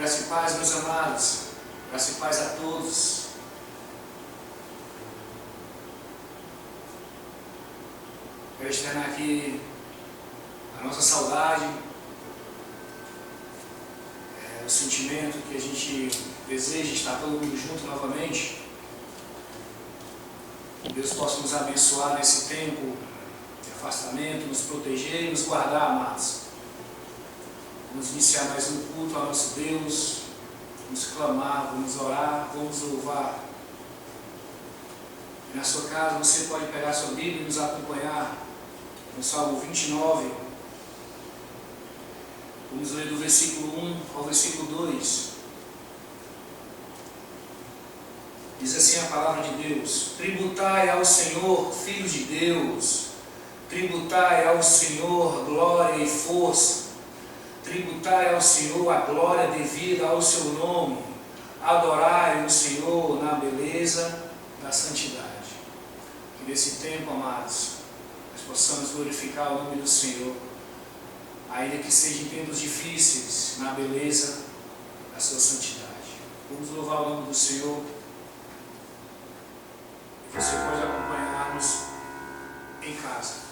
Graça e paz, meus amados. Graça e paz a todos. Quero externar aqui a nossa saudade, o sentimento que a gente deseja estar todo mundo junto novamente. Que Deus possa nos abençoar nesse tempo de afastamento, nos proteger e nos guardar, amados. Vamos iniciar mais um culto ao nosso Deus, vamos clamar, vamos orar, vamos louvar. E na sua casa você pode pegar sua Bíblia e nos acompanhar no Salmo 29. Vamos ler do versículo 1 ao versículo 2. Diz assim a palavra de Deus: tributai ao Senhor, filhos de Deus, tributai ao Senhor glória e força. Tributai ao Senhor a glória devida ao seu nome, adorai o Senhor na beleza da santidade. Que nesse tempo, amados, nós possamos glorificar o nome do Senhor, ainda que sejam tempos difíceis, na beleza da sua santidade. Vamos louvar o nome do Senhor. Você pode acompanhar-nos em casa.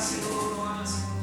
Senhor, honra, Senhor.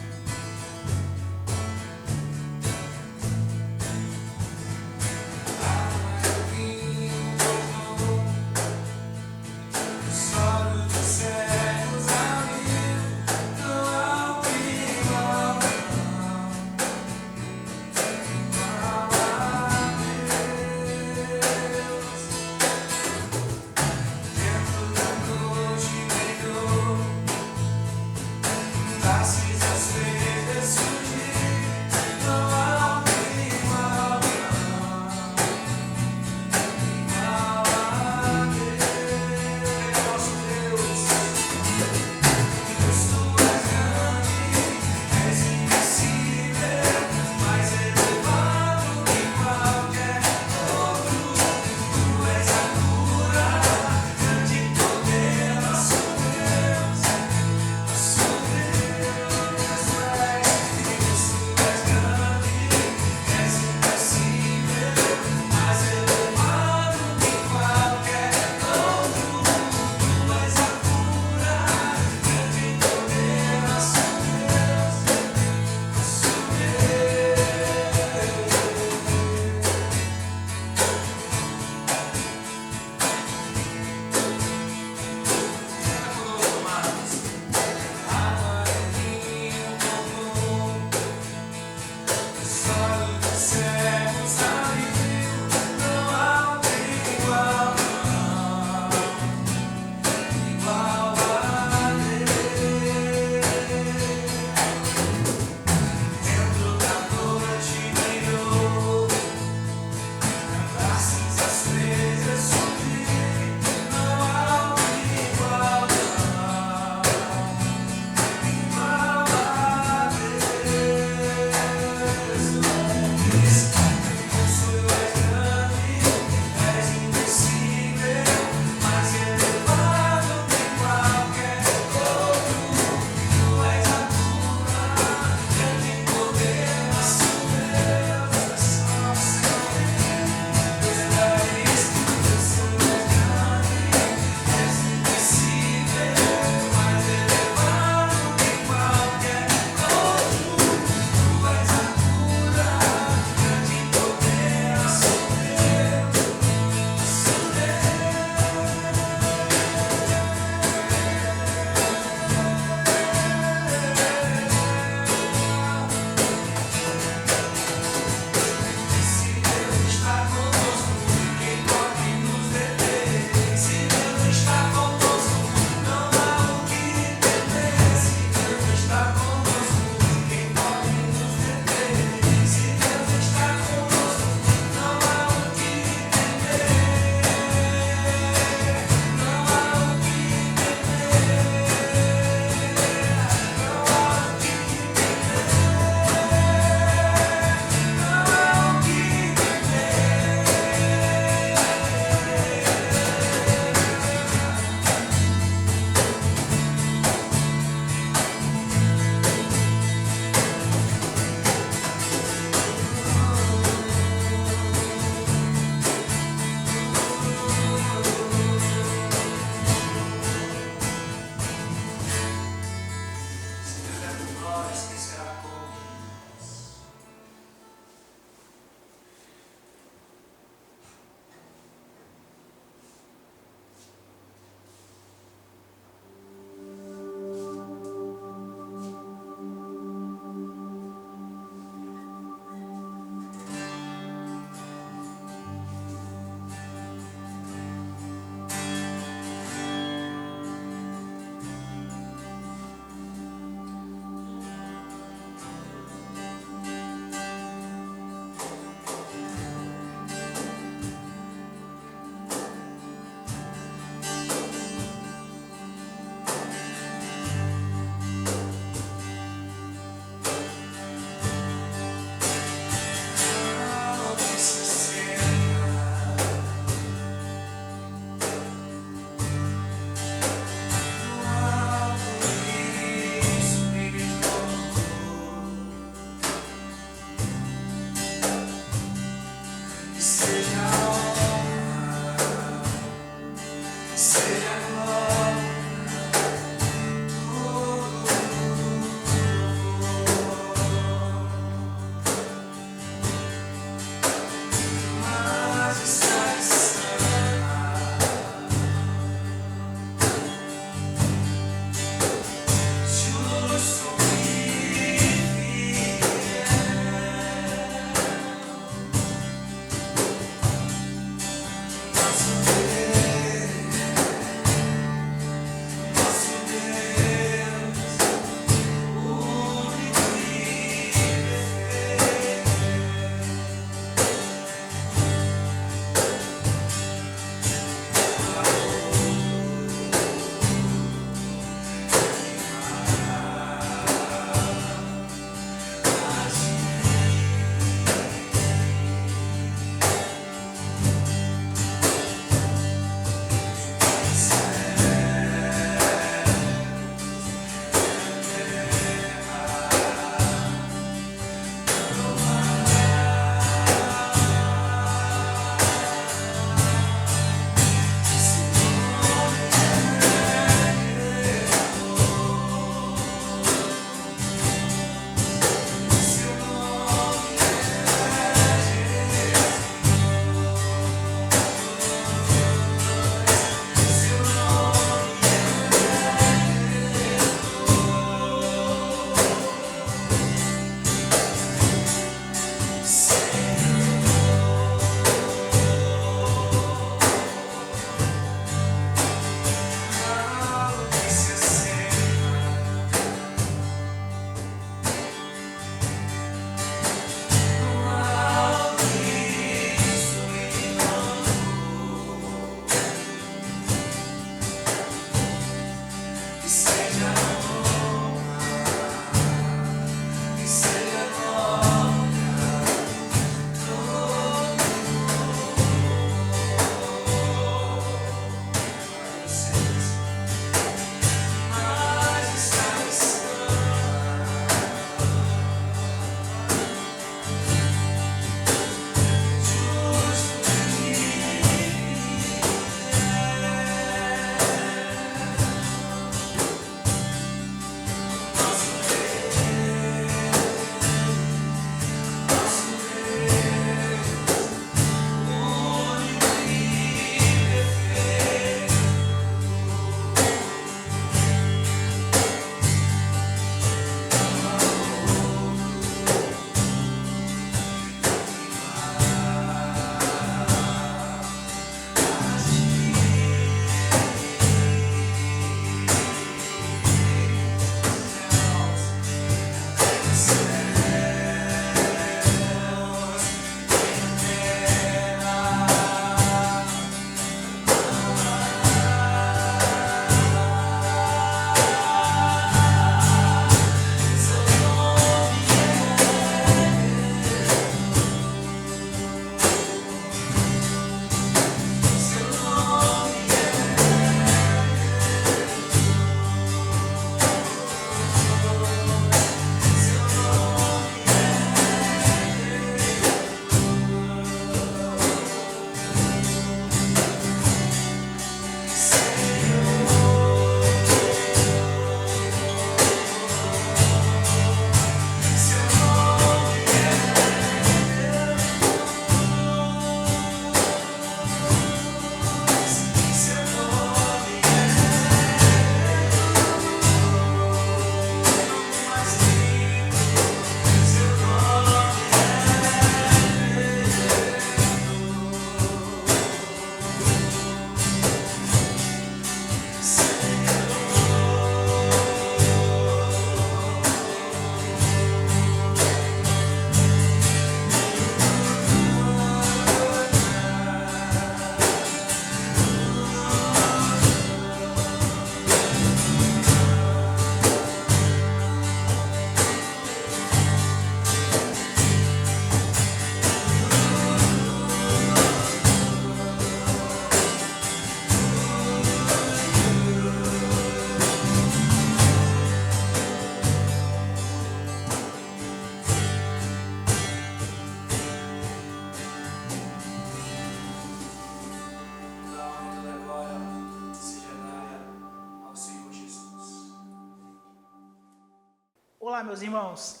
Olá, meus irmãos.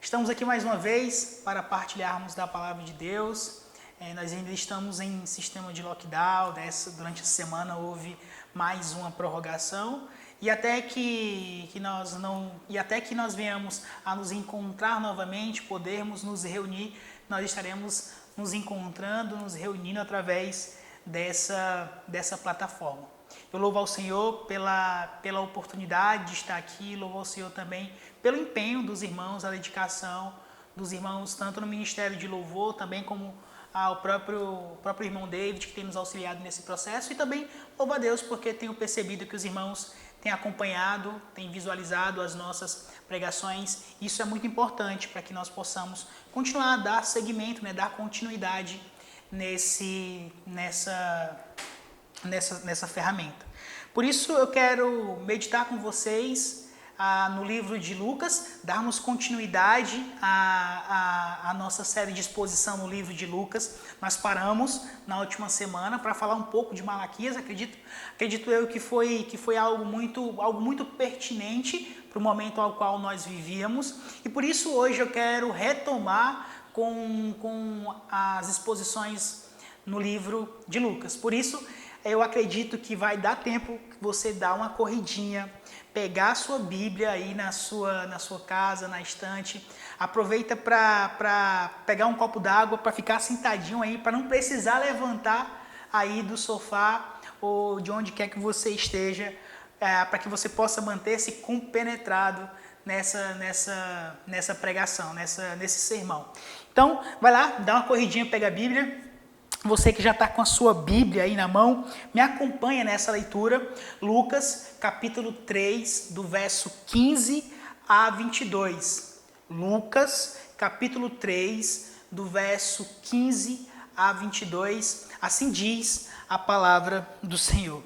Estamos aqui mais uma vez para partilharmos da palavra de Deus. Nós ainda estamos em sistema de lockdown. Durante a semana houve mais uma prorrogação e até que nós venhamos a nos encontrar novamente, podermos nos reunir, nós estaremos nos encontrando, nos reunindo através dessa plataforma. Eu louvo ao Senhor pela oportunidade de estar aqui, louvo ao Senhor também pelo empenho dos irmãos, a dedicação dos irmãos, tanto no Ministério de Louvor, também como ao próprio irmão David, que tem nos auxiliado nesse processo, e também louvo a Deus porque tenho percebido que os irmãos têm acompanhado, têm visualizado as nossas pregações. Isso é muito importante para que nós possamos continuar a dar seguimento, dar continuidade nessa ferramenta. Por isso eu quero meditar com vocês no livro de Lucas, darmos continuidade à nossa série de exposição no livro de Lucas. Nós paramos na última semana para falar um pouco de Malaquias. Acredito eu que foi algo muito pertinente para o momento ao qual nós vivíamos, e por isso hoje eu quero retomar com as exposições no livro de Lucas. Por isso eu acredito que vai dar tempo você dar uma corridinha, pegar a sua Bíblia aí na sua casa, na estante. Aproveita para pegar um copo d'água, para ficar sentadinho aí, para não precisar levantar aí do sofá ou de onde quer que você esteja, para que você possa manter-se compenetrado nessa pregação, nesse sermão. Então, vai lá, dá uma corridinha, pega a Bíblia. Você que já está com a sua Bíblia aí na mão, me acompanha nessa leitura. Lucas, capítulo 3, do verso 15 a 22. Lucas, capítulo 3, do verso 15 a 22. Assim diz a palavra do Senhor.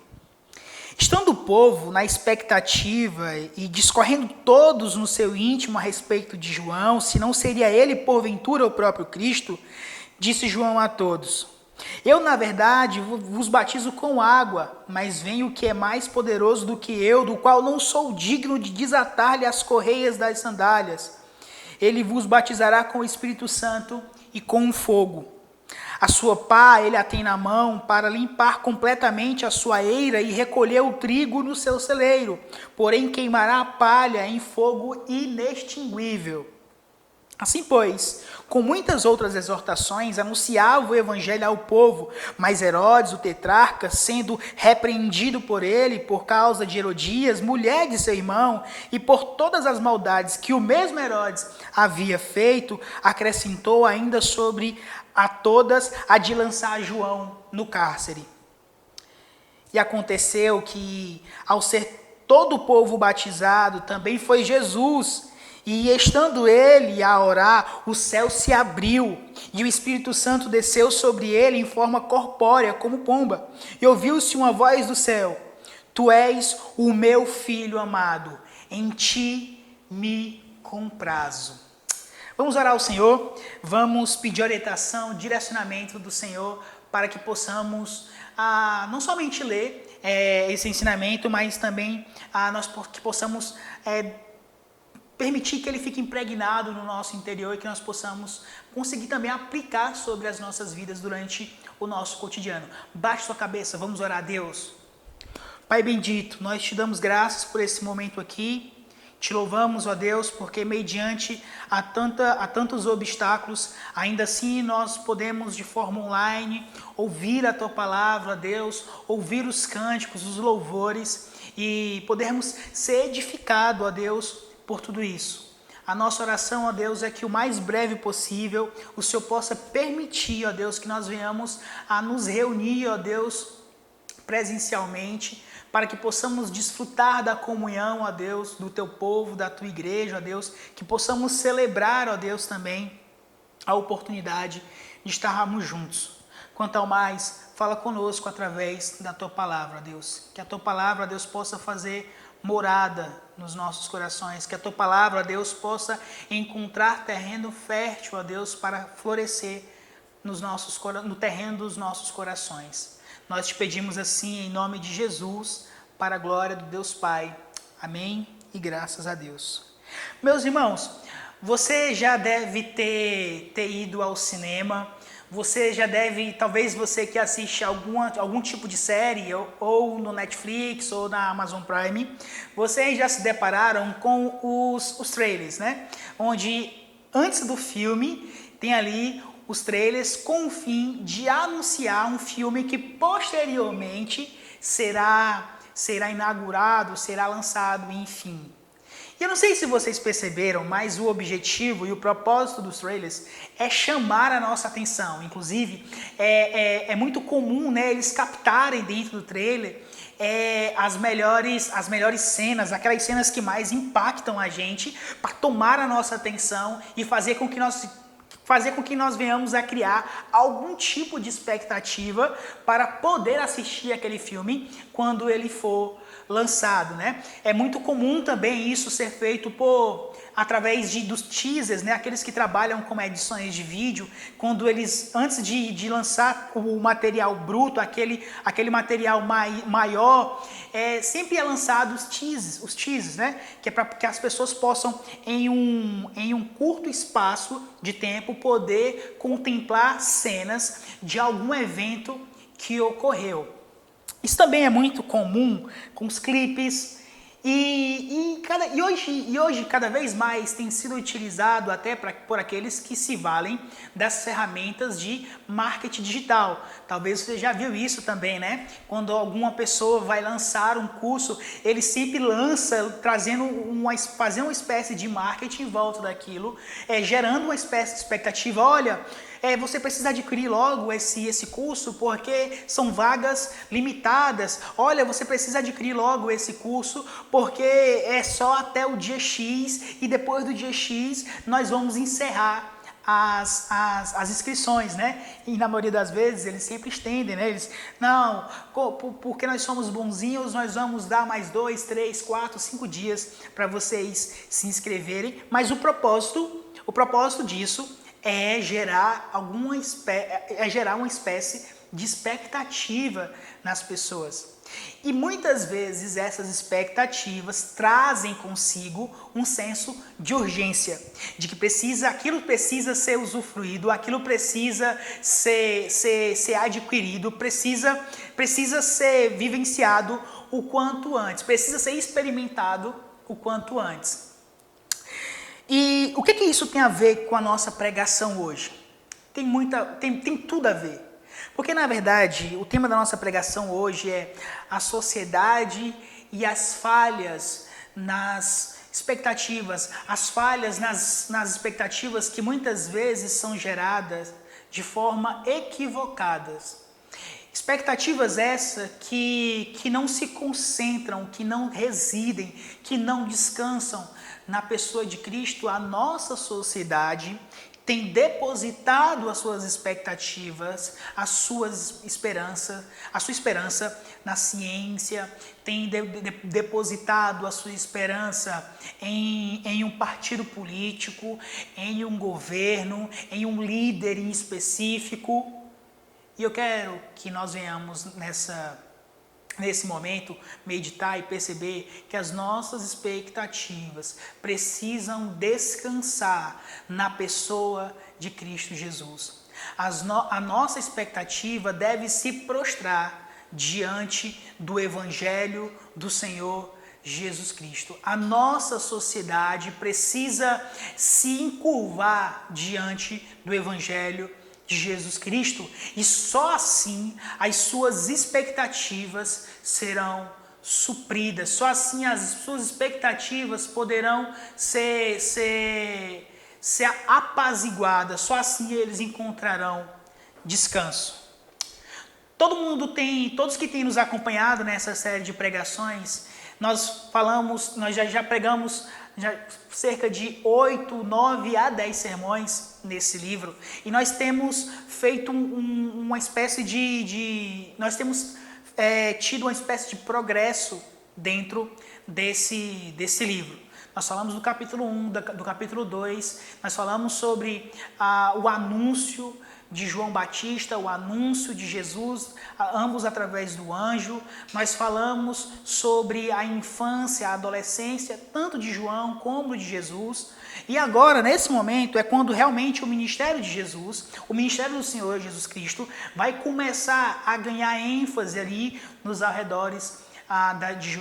Estando o povo na expectativa e discorrendo todos no seu íntimo a respeito de João, se não seria ele porventura o próprio Cristo, disse João a todos: eu, na verdade, vos batizo com água, mas vem o que é mais poderoso do que eu, do qual não sou digno de desatar-lhe as correias das sandálias. Ele vos batizará com o Espírito Santo e com o fogo. A sua pá ele a tem na mão para limpar completamente a sua eira e recolher o trigo no seu celeiro, porém queimará a palha em fogo inextinguível. Assim, pois, com muitas outras exortações, anunciava o evangelho ao povo, mas Herodes, o tetrarca, sendo repreendido por ele por causa de Herodias, mulher de seu irmão, e por todas as maldades que o mesmo Herodes havia feito, acrescentou ainda sobre a todas a de lançar João no cárcere. E aconteceu que, ao ser todo o povo batizado, também foi Jesus. E estando ele a orar, o céu se abriu, e o Espírito Santo desceu sobre ele em forma corpórea, como pomba. E ouviu-se uma voz do céu: Tu és o meu filho amado, em ti me comprazo. Vamos orar ao Senhor, vamos pedir orientação, direcionamento do Senhor, para que possamos não somente ler esse ensinamento, mas também nós que possamos permitir que ele fique impregnado no nosso interior e que nós possamos conseguir também aplicar sobre as nossas vidas durante o nosso cotidiano. Baixe sua cabeça, vamos orar a Deus. Pai bendito, nós te damos graças por esse momento aqui. Te louvamos, ó Deus, porque mediante a tantos obstáculos, ainda assim nós podemos de forma online ouvir a Tua palavra, ó Deus, ouvir os cânticos, os louvores e podermos ser edificados, ó Deus, por tudo isso. A nossa oração, ó Deus, é que o mais breve possível o Senhor possa permitir, ó Deus, que nós venhamos a nos reunir, ó Deus, presencialmente, para que possamos desfrutar da comunhão, ó Deus, do Teu povo, da Tua igreja, ó Deus, que possamos celebrar, ó Deus, também a oportunidade de estarmos juntos. Quanto ao mais, fala conosco através da Tua palavra, ó Deus. Que a Tua palavra, ó Deus, possa fazer morada nos nossos corações, que a Tua palavra, ó Deus, possa encontrar terreno fértil, ó Deus, para florescer no terreno dos nossos corações. Nós te pedimos assim em nome de Jesus, para a glória do Deus Pai. Amém e graças a Deus. Meus irmãos, você já deve ter ido ao cinema, você já deve, talvez você que assiste algum tipo de série, ou no Netflix, ou na Amazon Prime, vocês já se depararam com os trailers, né? Onde antes do filme tem ali os trailers com o fim de anunciar um filme que posteriormente será inaugurado, será lançado, enfim. E eu não sei se vocês perceberam, mas o objetivo e o propósito dos trailers é chamar a nossa atenção. Inclusive, é muito comum, né, eles captarem dentro do trailer as melhores cenas, aquelas cenas que mais impactam a gente, para tomar a nossa atenção e fazer com que nós venhamos a criar algum tipo de expectativa para poder assistir aquele filme quando ele for lançado, né? É muito comum também isso ser feito através dos teasers, né? Aqueles que trabalham com edições de vídeo, quando eles, antes de lançar o material bruto, aquele material maior, sempre é lançado os teasers, né? Que é para que as pessoas possam, em um curto espaço de tempo, poder contemplar cenas de algum evento que ocorreu. Isso também é muito comum com os clipes e hoje cada vez mais tem sido utilizado até por aqueles que se valem das ferramentas de marketing digital. Talvez você já viu isso também, né? Quando alguma pessoa vai lançar um curso, ele sempre lança fazendo uma espécie de marketing em volta daquilo, gerando uma espécie de expectativa. Olha, você precisa adquirir logo esse curso porque são vagas limitadas. Olha, você precisa adquirir logo esse curso porque é só até o dia X e depois do dia X nós vamos encerrar as inscrições, né? E na maioria das vezes eles sempre estendem, né? Eles, não, porque nós somos bonzinhos, nós vamos dar mais 2, 3, 4, 5 dias para vocês se inscreverem. Mas o propósito disso é gerar uma espécie de expectativa nas pessoas. E muitas vezes essas expectativas trazem consigo um senso de urgência, de que aquilo precisa ser usufruído, aquilo precisa ser adquirido, precisa ser vivenciado o quanto antes, precisa ser experimentado o quanto antes. E o que isso tem a ver com a nossa pregação hoje? Tem tudo a ver. Porque, na verdade, o tema da nossa pregação hoje é a sociedade e as falhas nas expectativas, as falhas nas expectativas que muitas vezes são geradas de forma equivocadas. Expectativas essas que não se concentram, que não residem, que não descansam na pessoa de Cristo. A nossa sociedade tem depositado as suas expectativas, a sua esperança na ciência, tem depositado a sua esperança em um partido político, em um governo, em um líder em específico. E eu quero que nós venhamos nesse momento meditar e perceber que as nossas expectativas precisam descansar na pessoa de Cristo Jesus. A nossa expectativa deve se prostrar diante do Evangelho do Senhor Jesus Cristo. A nossa sociedade precisa se encurvar diante do Evangelho de Jesus Cristo, e só assim as suas expectativas serão supridas, só assim as suas expectativas poderão ser apaziguadas, só assim eles encontrarão descanso. Todos que têm nos acompanhado nessa série de pregações, nós já pregamos cerca de 8, 9 a 10 sermões nesse livro, e nós temos feito uma espécie nós temos tido uma espécie de progresso dentro desse livro. Nós falamos do capítulo 1, do capítulo 2, nós falamos sobre o anúncio de João Batista, o anúncio de Jesus, ambos através do anjo. Nós falamos sobre a infância, a adolescência, tanto de João como de Jesus. E agora, nesse momento, é quando realmente o ministério de Jesus, o ministério do Senhor Jesus Cristo, vai começar a ganhar ênfase ali nos arredores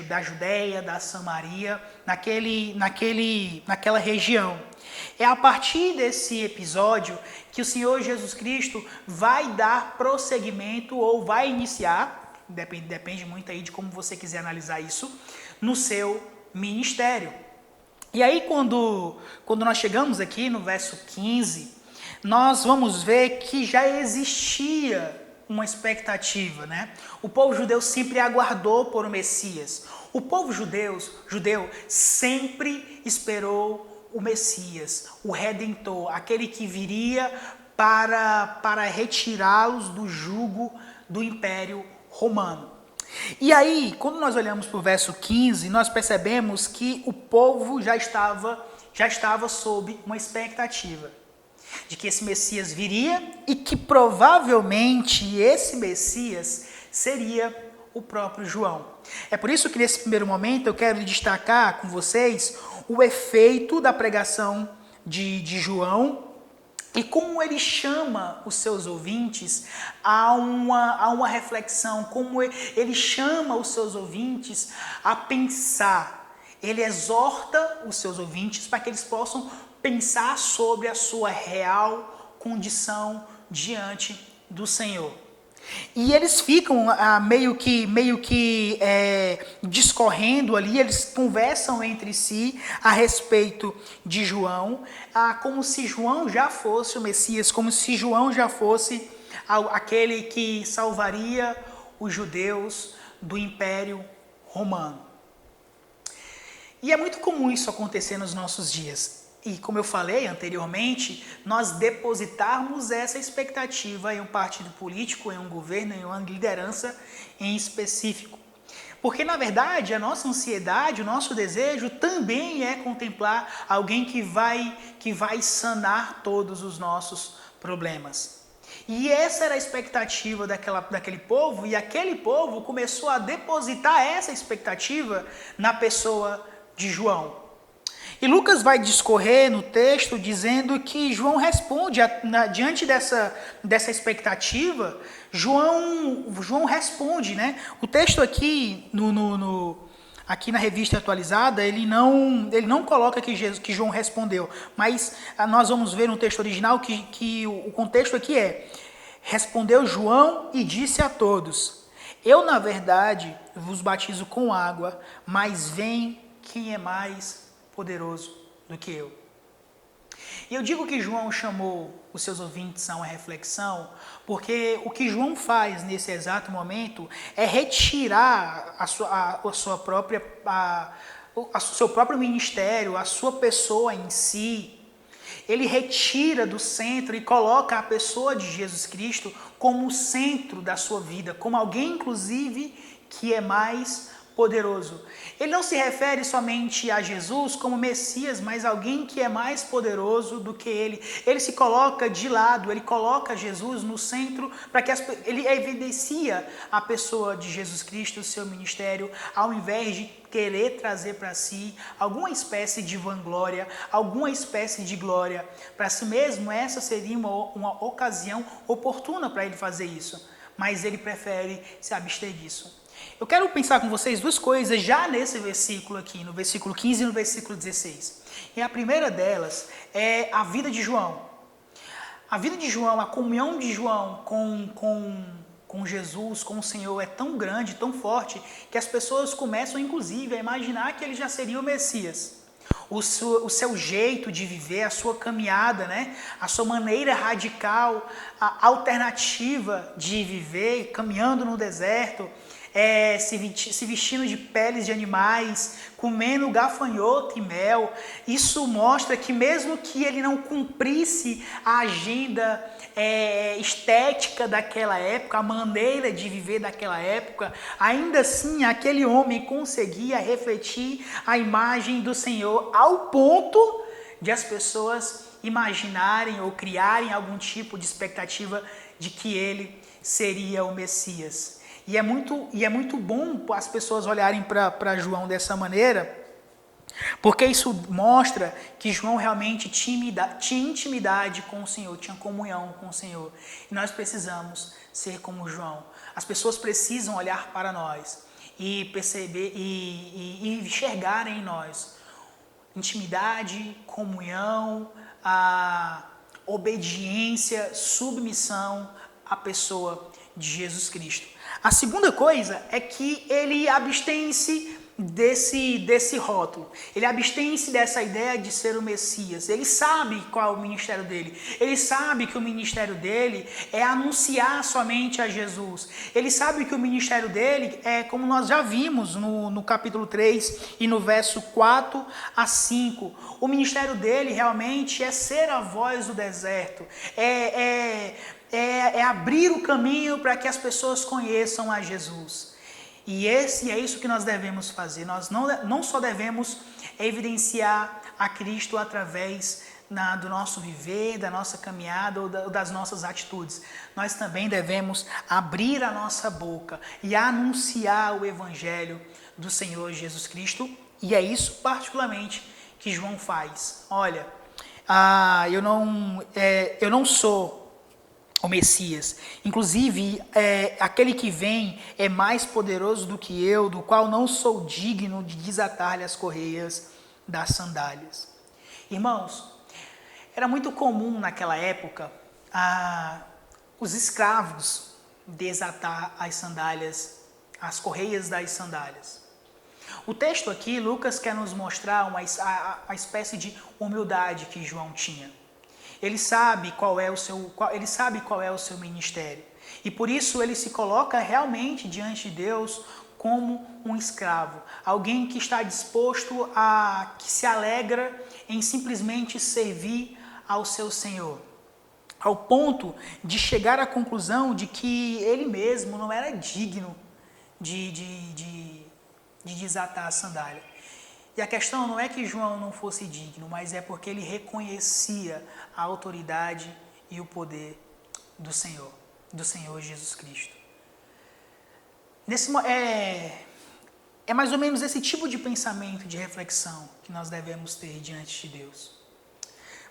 da Judéia, da Samaria, naquela região. É a partir desse episódio que o Senhor Jesus Cristo vai dar prosseguimento ou vai iniciar, depende muito aí de como você quiser analisar isso, no seu ministério. E aí quando nós chegamos aqui no verso 15, nós vamos ver que já existia uma expectativa, né? O povo judeu sempre aguardou por o Messias. O povo judeu sempre esperou o Messias, o Redentor, aquele que viria para retirá-los do jugo do Império Romano. E aí, quando nós olhamos para o verso 15, nós percebemos que o povo já estava sob uma expectativa de que esse Messias viria e que provavelmente esse Messias seria o próprio João. É por isso que nesse primeiro momento eu quero destacar com vocês o efeito da pregação de João e como ele chama os seus ouvintes a uma reflexão, como ele chama os seus ouvintes a pensar. Ele exorta os seus ouvintes para que eles possam pensar sobre a sua real condição diante do Senhor. E eles ficam meio que discorrendo ali, eles conversam entre si a respeito de João, como se João já fosse o Messias, como se João já fosse aquele que salvaria os judeus do Império Romano. E é muito comum isso acontecer nos nossos dias. E como eu falei anteriormente, nós depositarmos essa expectativa em um partido político, em um governo, em uma liderança em específico. Porque, na verdade, a nossa ansiedade, o nosso desejo também é contemplar alguém que vai sanar todos os nossos problemas. E essa era a expectativa daquele povo, e aquele povo começou a depositar essa expectativa na pessoa de João. E Lucas vai discorrer no texto dizendo que João responde, diante dessa expectativa, João responde, né? O texto aqui, aqui na revista atualizada, ele não coloca que João respondeu, mas nós vamos ver no texto original que o contexto aqui é: respondeu João e disse a todos: eu, na verdade, vos batizo com água, mas vem quem é mais poderoso do que eu. E eu digo que João chamou os seus ouvintes a uma reflexão, porque o que João faz nesse exato momento é retirar o seu próprio ministério, a sua pessoa em si. Ele retira do centro e coloca a pessoa de Jesus Cristo como o centro da sua vida, como alguém, inclusive, que é mais poderoso. Ele não se refere somente a Jesus como Messias, mas alguém que é mais poderoso do que ele. Ele se coloca de lado, ele coloca Jesus no centro, para que ele evidencia a pessoa de Jesus Cristo, o seu ministério, ao invés de querer trazer para si alguma espécie de vanglória, alguma espécie de glória para si mesmo. Essa seria uma ocasião oportuna para ele fazer isso, mas ele prefere se abster disso. Eu quero pensar com vocês duas coisas já nesse versículo aqui, no versículo 15 e no versículo 16. E a primeira delas é a vida de João. A vida de João, a comunhão de João com Jesus, com o Senhor é tão grande, tão forte, que as pessoas começam inclusive a imaginar que ele já seria o Messias. O seu jeito de viver, a sua caminhada, né? A sua maneira radical, a alternativa de viver, caminhando no deserto, se vestindo de peles de animais, comendo gafanhoto e mel. Isso mostra que mesmo que ele não cumprisse a agenda estética daquela época, a maneira de viver daquela época, ainda assim aquele homem conseguia refletir a imagem do Senhor ao ponto de as pessoas imaginarem ou criarem algum tipo de expectativa de que ele seria o Messias. E é muito bom as pessoas olharem para João dessa maneira, porque isso mostra que João realmente tinha intimidade com o Senhor, tinha comunhão com o Senhor. E nós precisamos ser como João. As pessoas precisam olhar para nós e perceber e enxergarem em nós intimidade, comunhão, a obediência, submissão à pessoa de Jesus Cristo. A segunda coisa é que ele abstém-se desse rótulo. Ele abstém-se dessa ideia de ser o Messias. Ele sabe qual é o ministério dele. Ele sabe que o ministério dele é anunciar somente a Jesus. Ele sabe que o ministério dele é, como nós já vimos no capítulo 3 e no verso 4 a 5. O ministério dele realmente é ser a voz do deserto. É abrir o caminho para que as pessoas conheçam a Jesus. E é isso que nós devemos fazer. Nós não só devemos evidenciar a Cristo através do nosso viver, da nossa caminhada ou das nossas atitudes. Nós também devemos abrir a nossa boca e anunciar o Evangelho do Senhor Jesus Cristo. E é isso particularmente que João faz. Olha, eu não sou o Messias. Inclusive, aquele que vem é mais poderoso do que eu, do qual não sou digno de desatar-lhe as correias das sandálias. Irmãos, era muito comum naquela época os escravos desatar as sandálias, as correias das sandálias. O texto aqui, Lucas quer nos mostrar a espécie de humildade que João tinha. Ele sabe qual é o seu ministério. E por isso ele se coloca realmente diante de Deus como um escravo. Alguém que está disposto que se alegra em simplesmente servir ao seu Senhor. Ao ponto de chegar à conclusão de que ele mesmo não era digno de desatar a sandália. E a questão não é que João não fosse digno, mas é porque ele reconhecia a autoridade e o poder do Senhor Jesus Cristo. É mais ou menos esse tipo de pensamento, de reflexão que nós devemos ter diante de Deus.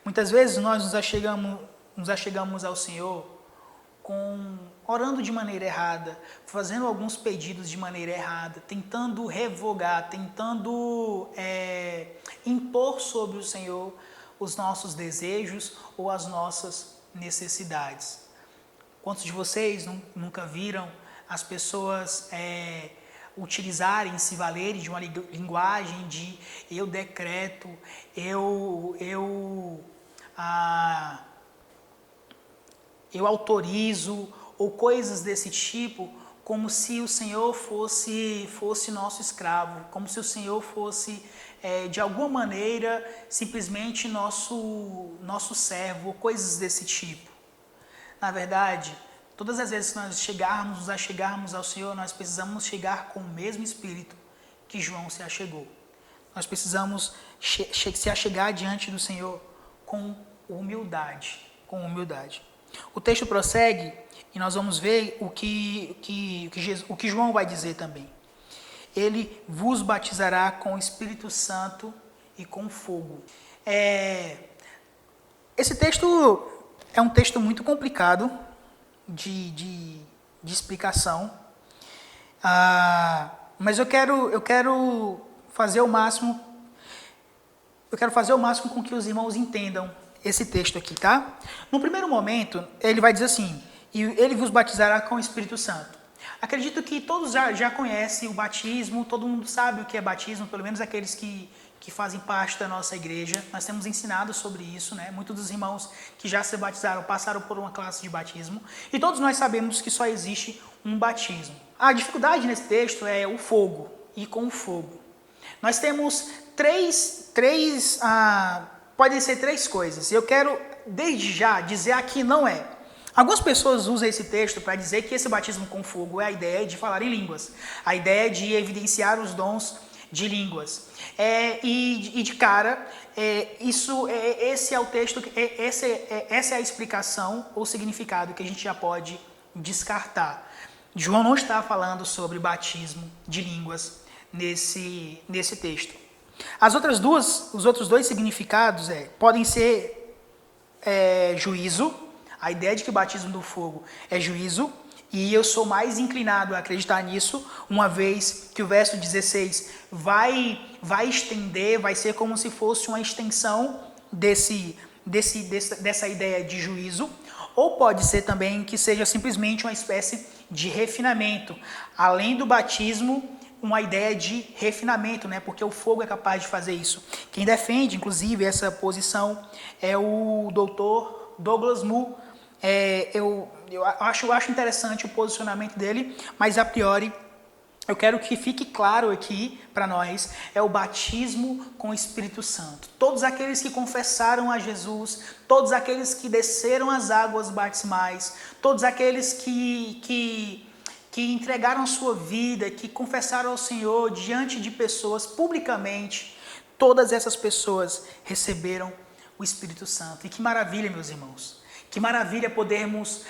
Muitas vezes nós nos achegamos ao Senhor orando de maneira errada, fazendo alguns pedidos de maneira errada, tentando revogar, tentando impor sobre o Senhor os nossos desejos ou as nossas necessidades. Quantos de vocês nunca viram as pessoas utilizarem, se valerem de uma linguagem de eu decreto, eu autorizo, ou coisas desse tipo, como se o Senhor fosse nosso escravo, como se o Senhor fosse, de alguma maneira, simplesmente nosso servo, ou coisas desse tipo. Na verdade, todas as vezes que nós nos achegarmos ao Senhor, nós precisamos chegar com o mesmo espírito que João se achegou. Nós precisamos se achegar diante do Senhor com humildade. O texto prossegue e nós vamos ver o que João vai dizer também. Ele vos batizará com o Espírito Santo e com fogo. Esse texto é um texto muito complicado de explicação, mas eu quero fazer o máximo com que os irmãos entendam esse texto aqui, tá? No primeiro momento, ele vai dizer assim, e ele vos batizará com o Espírito Santo. Acredito que todos já conhecem o batismo, todo mundo sabe o que é batismo, pelo menos aqueles que fazem parte da nossa igreja. Nós temos ensinado sobre isso, né? Muitos dos irmãos que já se batizaram passaram por uma classe de batismo, e todos nós sabemos que só existe um batismo. A dificuldade nesse texto é o fogo, e com o fogo. Nós temos podem ser três coisas. Eu quero, desde já, dizer aqui não é. Algumas pessoas usam esse texto para dizer que esse batismo com fogo é a ideia de falar em línguas. A ideia de evidenciar os dons de línguas. E de cara, esse é o texto, essa é a explicação ou significado que a gente já pode descartar. João não está falando sobre batismo de línguas nesse texto. Os outros dois significados podem ser juízo. A ideia de que o batismo do fogo é juízo, e eu sou mais inclinado a acreditar nisso, uma vez que o verso 16 vai estender, vai ser como se fosse uma extensão dessa ideia de juízo, ou pode ser também que seja simplesmente uma espécie de refinamento, além do batismo, uma ideia de refinamento, né? Porque o fogo é capaz de fazer isso. Quem defende, inclusive, essa posição é o doutor Douglas Moo. Eu acho interessante o posicionamento dele, mas a priori eu quero que fique claro aqui para nós, é o batismo com o Espírito Santo. Todos aqueles que confessaram a Jesus, todos aqueles que desceram as águas batismais, todos aqueles que entregaram sua vida, que confessaram ao Senhor diante de pessoas publicamente, todas essas pessoas receberam o Espírito Santo. E que maravilha, meus irmãos. Que maravilha podermos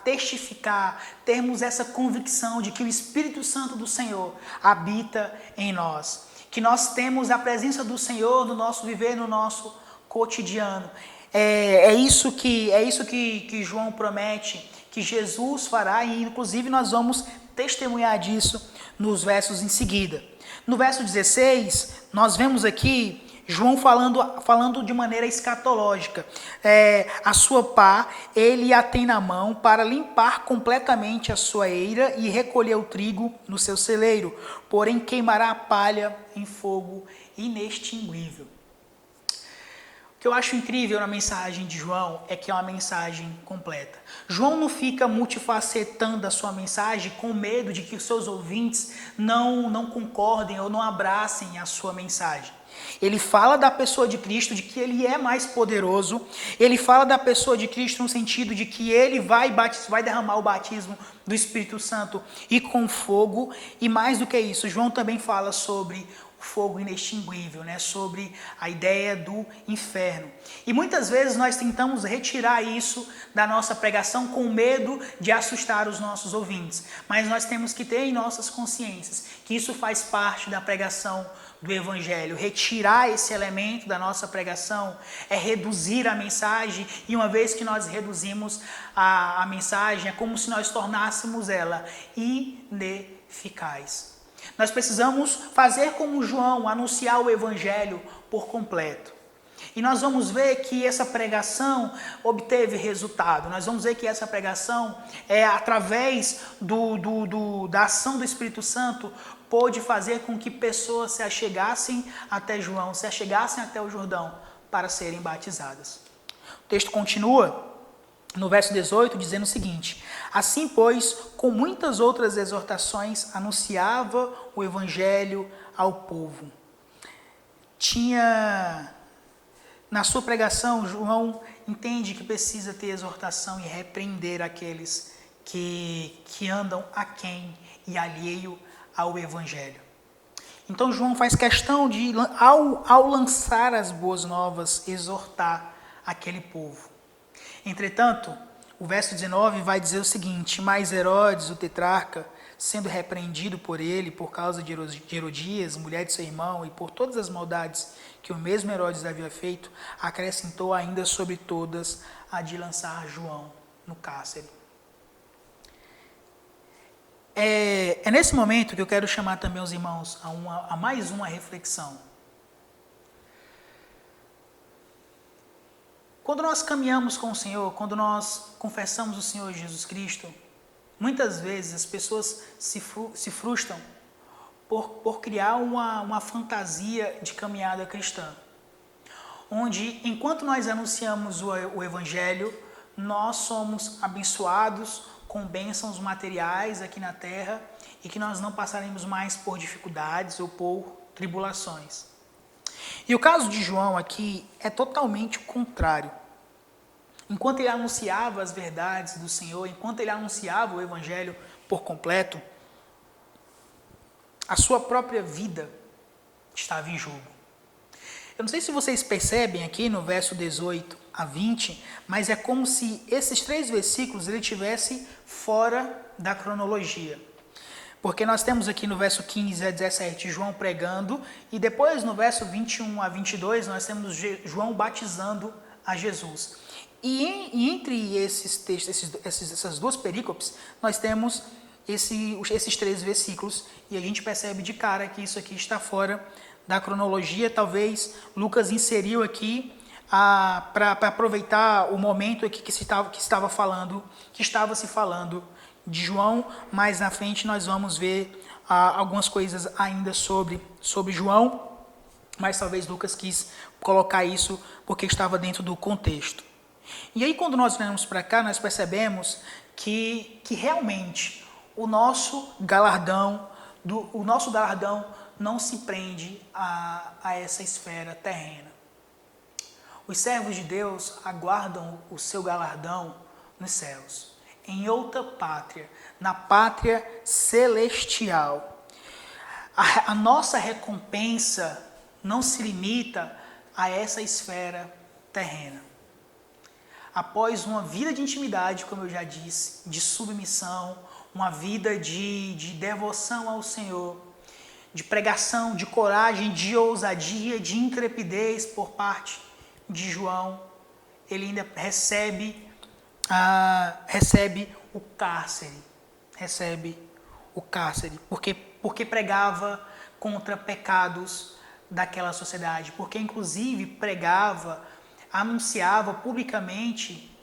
testificar, termos essa convicção de que o Espírito Santo do Senhor habita em nós. Que nós temos a presença do Senhor no nosso viver, no nosso cotidiano. É isso que João promete, que Jesus fará, e inclusive nós vamos testemunhar disso nos versos em seguida. No verso 16, nós vemos aqui João falando de maneira escatológica. A sua pá, ele a tem na mão para limpar completamente a sua eira e recolher o trigo no seu celeiro, porém queimará a palha em fogo inextinguível. O que eu acho incrível na mensagem de João é que é uma mensagem completa. João não fica multifacetando a sua mensagem com medo de que os seus ouvintes não concordem ou não abracem a sua mensagem. Ele fala da pessoa de Cristo, de que ele é mais poderoso. Ele fala da pessoa de Cristo no sentido de que ele vai derramar o batismo do Espírito Santo e com fogo. E mais do que isso, João também fala sobre fogo inextinguível, né? Sobre a ideia do inferno. E muitas vezes nós tentamos retirar isso da nossa pregação com medo de assustar os nossos ouvintes. Mas nós temos que ter em nossas consciências que isso faz parte da pregação do Evangelho. Retirar esse elemento da nossa pregação é reduzir a mensagem, e uma vez que nós reduzimos a mensagem, é como se nós tornássemos ela ineficaz. Nós precisamos fazer como João, anunciar o Evangelho por completo. E nós vamos ver que essa pregação obteve resultado. Nós vamos ver que essa pregação, através da ação do Espírito Santo, pôde fazer com que pessoas se achegassem até João, se achegassem até o Jordão para serem batizadas. O texto continua no verso 18, dizendo o seguinte: assim, pois, com muitas outras exortações, anunciava o Evangelho ao povo. Na sua pregação, João entende que precisa ter exortação e repreender aqueles que andam aquém e alheio ao Evangelho. Então João faz questão de, ao lançar as boas novas, exortar aquele povo. Entretanto, o verso 19 vai dizer o seguinte: mas Herodes, o tetrarca, sendo repreendido por ele por causa de Herodias, mulher de seu irmão, e por todas as maldades que o mesmo Herodes havia feito, acrescentou ainda sobre todas a de lançar João no cárcere. É nesse momento que eu quero chamar também os irmãos a mais uma reflexão. Quando nós caminhamos com o Senhor, quando nós confessamos o Senhor Jesus Cristo, muitas vezes as pessoas se frustram por criar uma fantasia de caminhada cristã, onde, enquanto nós anunciamos o Evangelho, nós somos abençoados com bênçãos materiais aqui na terra e que nós não passaremos mais por dificuldades ou por tribulações. E o caso de João aqui é totalmente o contrário. Enquanto ele anunciava as verdades do Senhor, enquanto ele anunciava o Evangelho por completo, a sua própria vida estava em jogo. Eu não sei se vocês percebem aqui no verso 18 a 20, mas é como se esses 3 versículos ele tivesse fora da cronologia. Porque nós temos aqui no verso 15 a 17 João pregando, e depois no verso 21 a 22 nós temos João batizando a Jesus. E entre esses textos, essas 2 perícopes, nós temos esses 3 versículos, e a gente percebe de cara que isso aqui está fora da cronologia. Talvez Lucas inseriu aqui para aproveitar o momento aqui que estava se falando de João. Mais na frente nós vamos ver algumas coisas ainda sobre João, mas talvez Lucas quis colocar isso porque estava dentro do contexto. E aí quando nós olhamos para cá, nós percebemos que realmente o nosso galardão não se prende a essa esfera terrena. Os servos de Deus aguardam o seu galardão nos céus, em outra pátria, na pátria celestial. A nossa recompensa não se limita a essa esfera terrena. Após uma vida de intimidade, como eu já disse, de submissão, uma vida de devoção ao Senhor, de pregação, de coragem, de ousadia, de intrepidez por parte de João, ele ainda recebe o cárcere, porque pregava contra pecados daquela sociedade, porque inclusive anunciava publicamente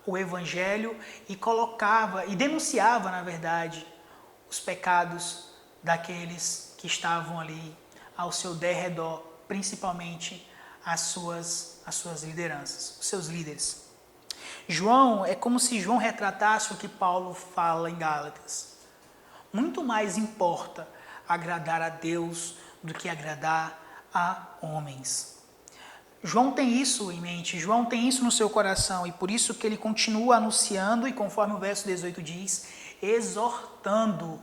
o evangelho e denunciava, na verdade, os pecados daqueles que estavam ali ao seu derredor, principalmente as suas lideranças, os seus líderes. João, é como se João retratasse o que Paulo fala em Gálatas. Muito mais importa agradar a Deus do que agradar a homens. João tem isso em mente, João tem isso no seu coração, e por isso que ele continua anunciando, e conforme o verso 18 diz, exortando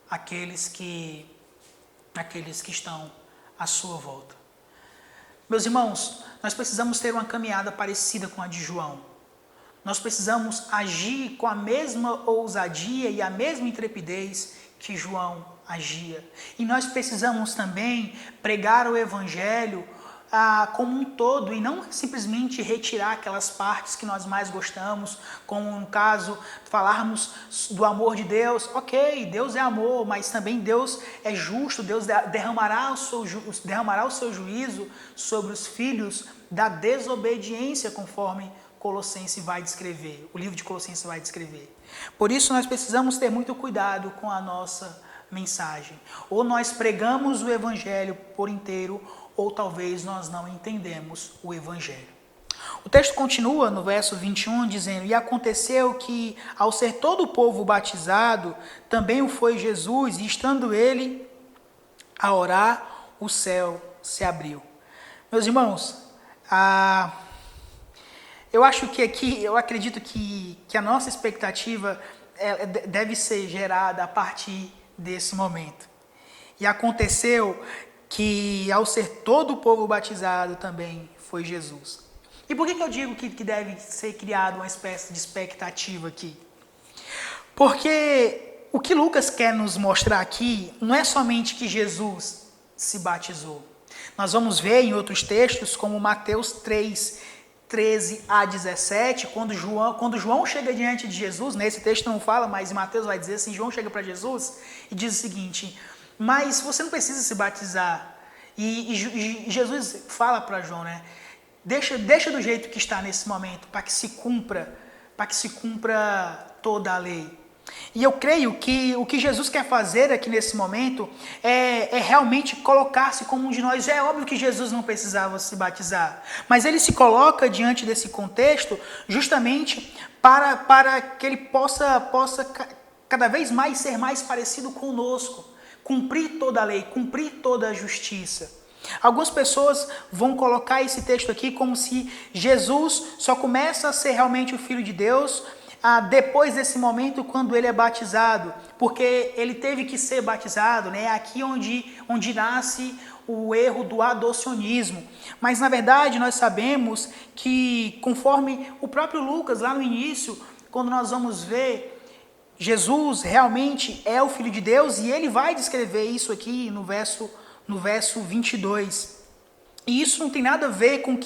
aqueles que estão à sua volta. Meus irmãos, nós precisamos ter uma caminhada parecida com a de João. Nós precisamos agir com a mesma ousadia e a mesma intrepidez que João agia. E nós precisamos também pregar o evangelho como um todo, e não simplesmente retirar aquelas partes que nós mais gostamos, como no caso, falarmos do amor de Deus. Ok, Deus é amor, mas também Deus é justo, Deus derramará o seu juízo sobre os filhos da desobediência, conforme Colossenses vai descrever, o livro de Colossenses vai descrever. Por isso nós precisamos ter muito cuidado com a nossa mensagem. Ou nós pregamos o evangelho por inteiro, ou talvez nós não entendemos o evangelho. O texto continua no verso 21 dizendo: e aconteceu que, ao ser todo o povo batizado, também o foi Jesus, e estando ele a orar, o céu se abriu. Meus irmãos, eu acredito que a nossa expectativa deve ser gerada a partir desse momento. E aconteceu que, ao ser todo o povo batizado, também foi Jesus. E por que eu digo que deve ser criada uma espécie de expectativa aqui? Porque o que Lucas quer nos mostrar aqui não é somente que Jesus se batizou. Nós vamos ver em outros textos, como Mateus 3, 13 a 17, quando João chega diante de Jesus, nesse texto não fala, mas Mateus vai dizer assim, João chega para Jesus e diz o seguinte: mas você não precisa se batizar. E Jesus fala para João, né? Deixa do jeito que está nesse momento, para que se cumpra toda a lei. E eu creio que o que Jesus quer fazer aqui nesse momento é realmente colocar-se como um de nós. É óbvio que Jesus não precisava se batizar, mas ele se coloca diante desse contexto justamente para que ele possa cada vez mais ser mais parecido conosco, cumprir toda a lei, cumprir toda a justiça. Algumas pessoas vão colocar esse texto aqui como se Jesus só começa a ser realmente o Filho de Deus depois desse momento, quando ele é batizado, porque ele teve que ser batizado, né? Aqui onde nasce o erro do adocionismo. Mas, na verdade, nós sabemos que, conforme o próprio Lucas, lá no início, quando nós vamos ver, Jesus realmente é o Filho de Deus, e ele vai descrever isso aqui no verso 22. E isso não tem nada a ver como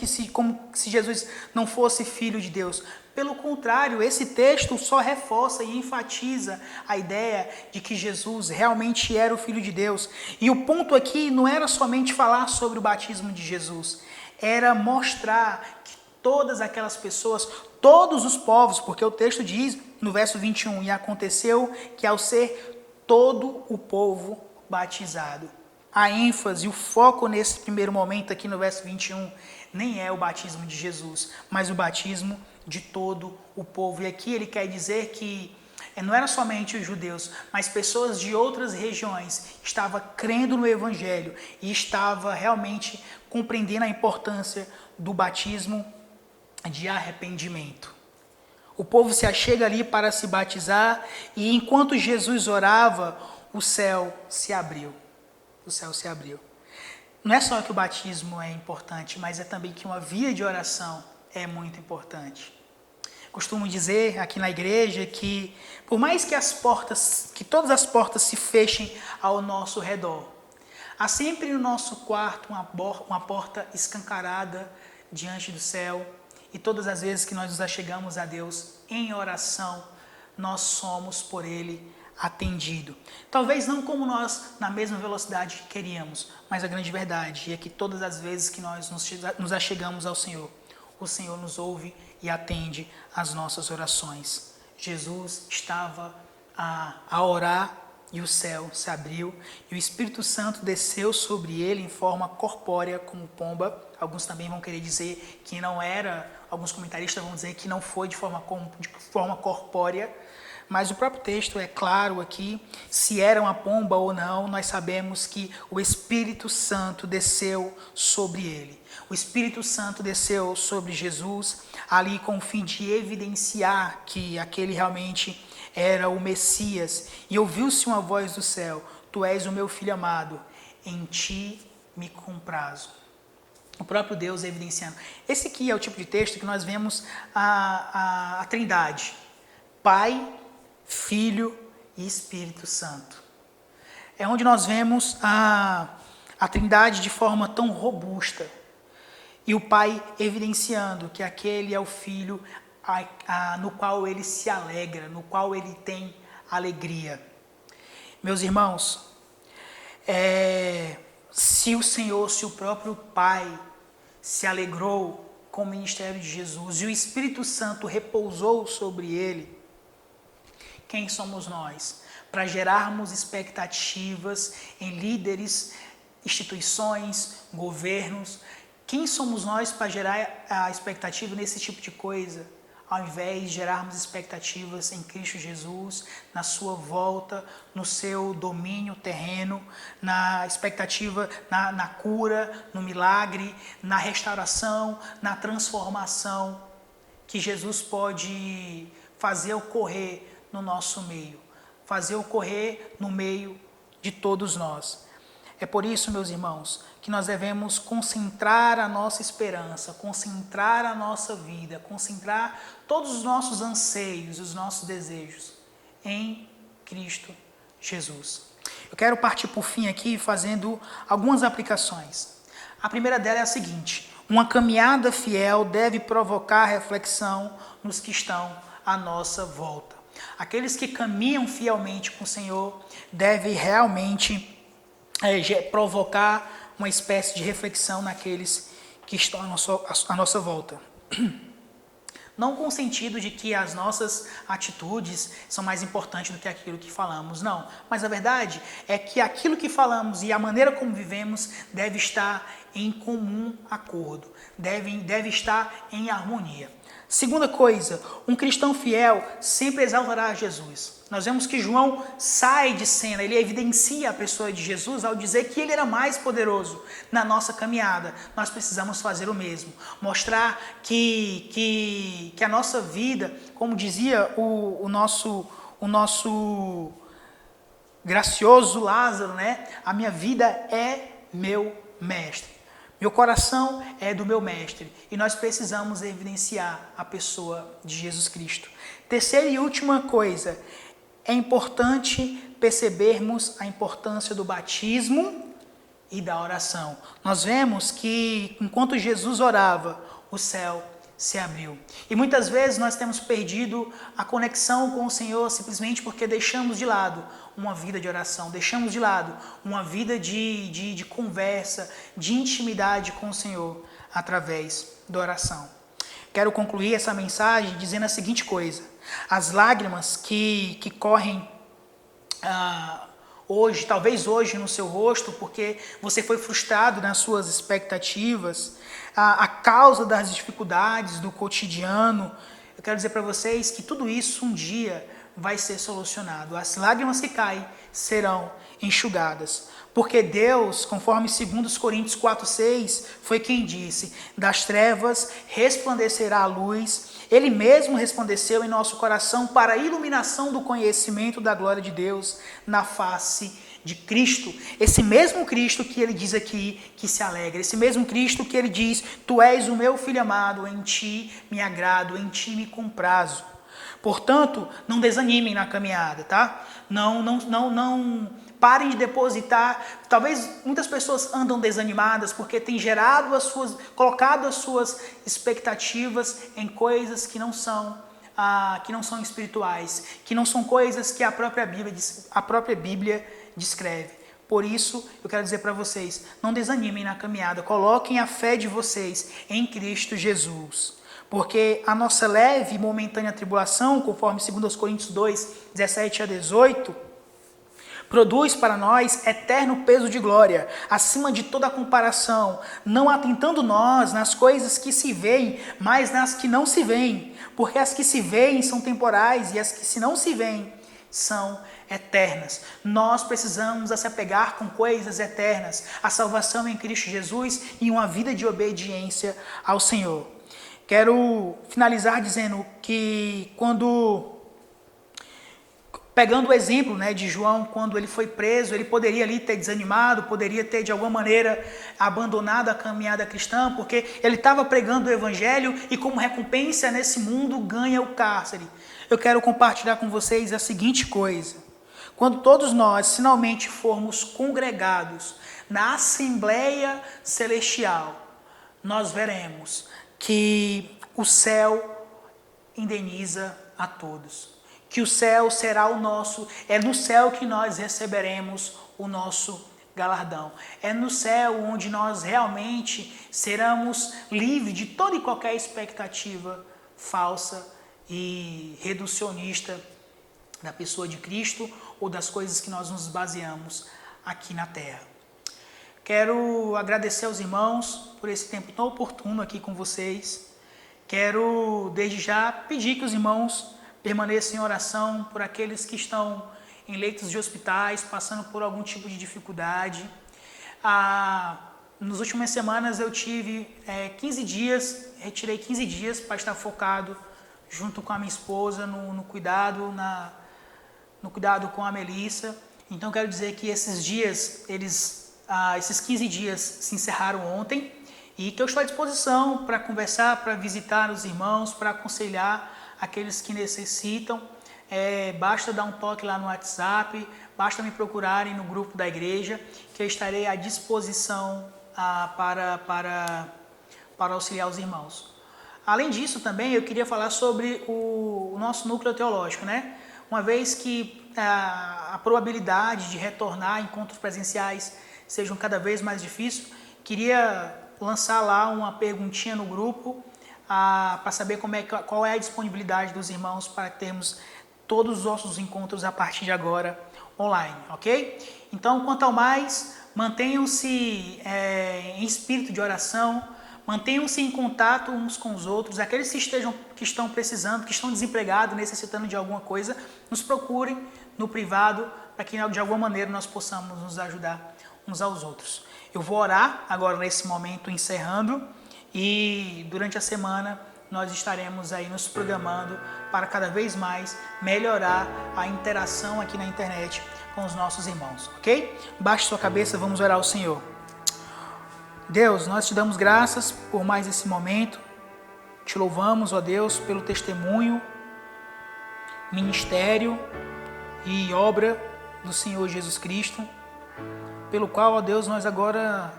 se Jesus não fosse Filho de Deus. Pelo contrário, esse texto só reforça e enfatiza a ideia de que Jesus realmente era o Filho de Deus. E o ponto aqui não era somente falar sobre o batismo de Jesus, era mostrar que todas aquelas pessoas, todos os povos, porque o texto diz no verso 21, e aconteceu que ao ser todo o povo batizado. A ênfase, o foco nesse primeiro momento aqui no verso 21, nem é o batismo de Jesus, mas o batismo de todo o povo. E aqui ele quer dizer que não era somente os judeus, mas pessoas de outras regiões estavam crendo no Evangelho e estavam realmente compreendendo a importância do batismo de arrependimento. O povo se achega ali para se batizar, e enquanto Jesus orava, o céu se abriu. O céu se abriu. Não é só que o batismo é importante, mas é também que uma vida de oração é muito importante. Costumo dizer aqui na igreja que, por mais que todas as portas se fechem ao nosso redor, há sempre no nosso quarto uma porta escancarada diante do céu, e todas as vezes que nós nos achegamos a Deus em oração, nós somos por Ele atendido. Talvez não como nós, na mesma velocidade que queríamos, mas a grande verdade é que todas as vezes que nós nos achegamos ao Senhor, o Senhor nos ouve e atende às nossas orações. Jesus estava a orar e o céu se abriu e o Espírito Santo desceu sobre ele em forma corpórea como pomba. Alguns também vão querer dizer que não era, alguns comentaristas vão dizer que não foi de forma corpórea, mas o próprio texto é claro aqui, se era uma pomba ou não, nós sabemos que o Espírito Santo desceu sobre ele. O Espírito Santo desceu sobre Jesus, ali com o fim de evidenciar que aquele realmente era o Messias. E ouviu-se uma voz do céu: Tu és o meu filho amado, em ti me comprazo. O próprio Deus evidenciando. Esse aqui é o tipo de texto que nós vemos a Trindade: Pai, Filho e Espírito Santo. É onde nós vemos a Trindade de forma tão robusta. E o Pai evidenciando que aquele é o Filho no qual ele se alegra, no qual ele tem alegria. Meus irmãos, se o próprio Pai se alegrou com o ministério de Jesus e o Espírito Santo repousou sobre ele, quem somos nós para gerarmos expectativas em líderes, instituições, governos? Quem somos nós para gerar a expectativa nesse tipo de coisa, ao invés de gerarmos expectativas em Cristo Jesus, na sua volta, no seu domínio terreno, na expectativa, na cura, no milagre, na restauração, na transformação que Jesus pode fazer ocorrer no nosso meio, fazer ocorrer no meio de todos nós. É por isso, meus irmãos, que nós devemos concentrar a nossa esperança, concentrar a nossa vida, concentrar todos os nossos anseios, os nossos desejos em Cristo Jesus. Eu quero partir por fim aqui fazendo algumas aplicações. A primeira dela é a seguinte: uma caminhada fiel deve provocar reflexão nos que estão à nossa volta. Aqueles que caminham fielmente com o Senhor devem realmente provocar uma espécie de reflexão naqueles que estão à nossa volta. Não com o sentido de que as nossas atitudes são mais importantes do que aquilo que falamos, não. Mas a verdade é que aquilo que falamos e a maneira como vivemos deve estar em comum acordo, deve estar em harmonia. Segunda coisa, um cristão fiel sempre exaltará Jesus. Nós vemos que João sai de cena, ele evidencia a pessoa de Jesus ao dizer que ele era mais poderoso na nossa caminhada. Nós precisamos fazer o mesmo, mostrar que a nossa vida, como dizia o nosso gracioso Lázaro, né? A minha vida é meu mestre. Meu coração é do meu mestre e nós precisamos evidenciar a pessoa de Jesus Cristo. Terceira e última coisa, é importante percebermos a importância do batismo e da oração. Nós vemos que enquanto Jesus orava, o céu se abriu. E muitas vezes nós temos perdido a conexão com o Senhor simplesmente porque deixamos de lado uma vida de oração, deixamos de lado uma vida de conversa, de intimidade com o Senhor através da oração. Quero concluir essa mensagem dizendo a seguinte coisa: as lágrimas que correm hoje, talvez hoje no seu rosto, porque você foi frustrado nas suas expectativas, a causa das dificuldades do cotidiano, eu quero dizer para vocês que tudo isso um dia vai ser solucionado. As lágrimas que caem serão enxugadas. Porque Deus, conforme 2 Coríntios 4,6, foi quem disse: das trevas resplandecerá a luz. Ele mesmo resplandeceu em nosso coração para a iluminação do conhecimento da glória de Deus na face de Cristo. Esse mesmo Cristo que ele diz aqui que se alegra. Esse mesmo Cristo que ele diz: tu és o meu filho amado, em ti me agrado, em ti me comprazo. Portanto, não desanimem na caminhada, tá? Não parem de depositar. Talvez muitas pessoas andam desanimadas porque têm colocado as suas expectativas em coisas que não são espirituais, que não são coisas que a própria Bíblia descreve. Por isso, eu quero dizer para vocês, não desanimem na caminhada, coloquem a fé de vocês em Cristo Jesus. Porque a nossa leve e momentânea tribulação, conforme 2 Coríntios 2, 17 a 18, produz para nós eterno peso de glória, acima de toda comparação, não atentando nós nas coisas que se veem, mas nas que não se veem. Porque as que se veem são temporais e as que se não se veem são eternas. Nós precisamos se apegar com coisas eternas, a salvação em Cristo Jesus e uma vida de obediência ao Senhor. Quero finalizar dizendo que pegando o exemplo, né, de João, quando ele foi preso, ele poderia ali ter desanimado, poderia ter de alguma maneira abandonado a caminhada cristã, porque ele estava pregando o evangelho e como recompensa nesse mundo ganha o cárcere. Eu quero compartilhar com vocês a seguinte coisa: quando todos nós finalmente formos congregados na Assembleia Celestial, nós veremos que o céu indeniza a todos. Que o céu será o nosso, é no céu que nós receberemos o nosso galardão. É no céu onde nós realmente seremos livres de toda e qualquer expectativa falsa e reducionista da pessoa de Cristo ou das coisas que nós nos baseamos aqui na terra. Quero agradecer aos irmãos por esse tempo tão oportuno aqui com vocês. Quero, desde já, pedir que os irmãos permaneçam em oração por aqueles que estão em leitos de hospitais, passando por algum tipo de dificuldade. Nas últimas semanas eu tive 15 dias, retirei 15 dias para estar focado junto com a minha esposa no cuidado com a Melissa. Então quero dizer que esses dias, esses 15 dias se encerraram ontem e que eu estou à disposição para conversar, para visitar os irmãos, para aconselhar aqueles que necessitam. Basta dar um toque lá no WhatsApp, basta me procurarem no grupo da igreja, que eu estarei à disposição para auxiliar os irmãos. Além disso, também eu queria falar sobre o nosso núcleo teológico, né? Uma vez que a probabilidade de retornar a encontros presenciais sejam cada vez mais difíceis, queria lançar lá uma perguntinha no grupo para saber qual é a disponibilidade dos irmãos para termos todos os nossos encontros a partir de agora online, ok? Então, quanto ao mais, mantenham-se em espírito de oração, mantenham-se em contato uns com os outros. Aqueles que estão precisando, que estão desempregados, necessitando de alguma coisa, nos procurem no privado, para que de alguma maneira nós possamos nos ajudar uns aos outros. Eu vou orar agora nesse momento, encerrando, e durante a semana nós estaremos aí nos programando para cada vez mais melhorar a interação aqui na internet com os nossos irmãos, ok? Baixe sua cabeça, vamos orar ao Senhor. Deus, nós te damos graças por mais esse momento, te louvamos, ó Deus, pelo testemunho, ministério e obra do Senhor Jesus Cristo, pelo qual, ó Deus, nós agora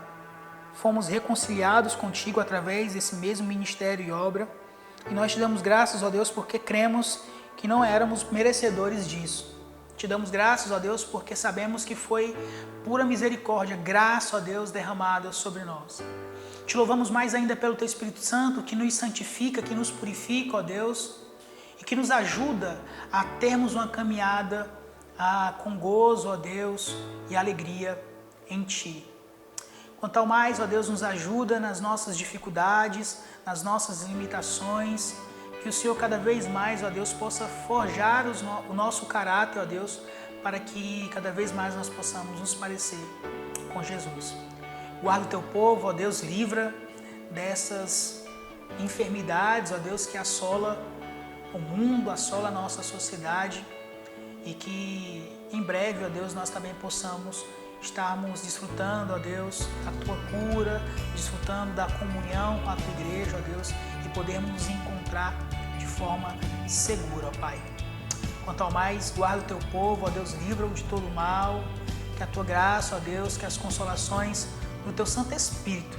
fomos reconciliados contigo através desse mesmo ministério e obra, e nós te damos graças, ó Deus, porque cremos que não éramos merecedores disso. Te damos graças, ó Deus, porque sabemos que foi pura misericórdia, graça, ó Deus, derramada sobre nós. Te louvamos mais ainda pelo Teu Espírito Santo, que nos santifica, que nos purifica, ó Deus, e que nos ajuda a termos uma caminhada com gozo, ó Deus, e alegria em Ti. Quanto ao mais, ó Deus, nos ajuda nas nossas dificuldades, nas nossas limitações, que o Senhor cada vez mais, ó Deus, possa forjar o nosso caráter, ó Deus, para que cada vez mais nós possamos nos parecer com Jesus. Guarda o Teu povo, ó Deus, livra dessas enfermidades, ó Deus, que assola o mundo, assola a nossa sociedade, e que em breve, ó Deus, nós também possamos estarmos desfrutando, ó Deus, a Tua cura, desfrutando da comunhão com a Tua igreja, ó Deus, e podermos nos encontrar de forma segura, ó Pai. Quanto ao mais, guarda o Teu povo, ó Deus, livra-o de todo o mal, que a Tua graça, ó Deus, que as consolações do Teu Santo Espírito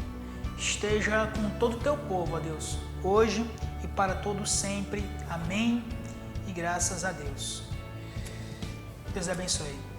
esteja com todo o Teu povo, ó Deus, hoje e para todo sempre. Amém e graças a Deus. Deus abençoe.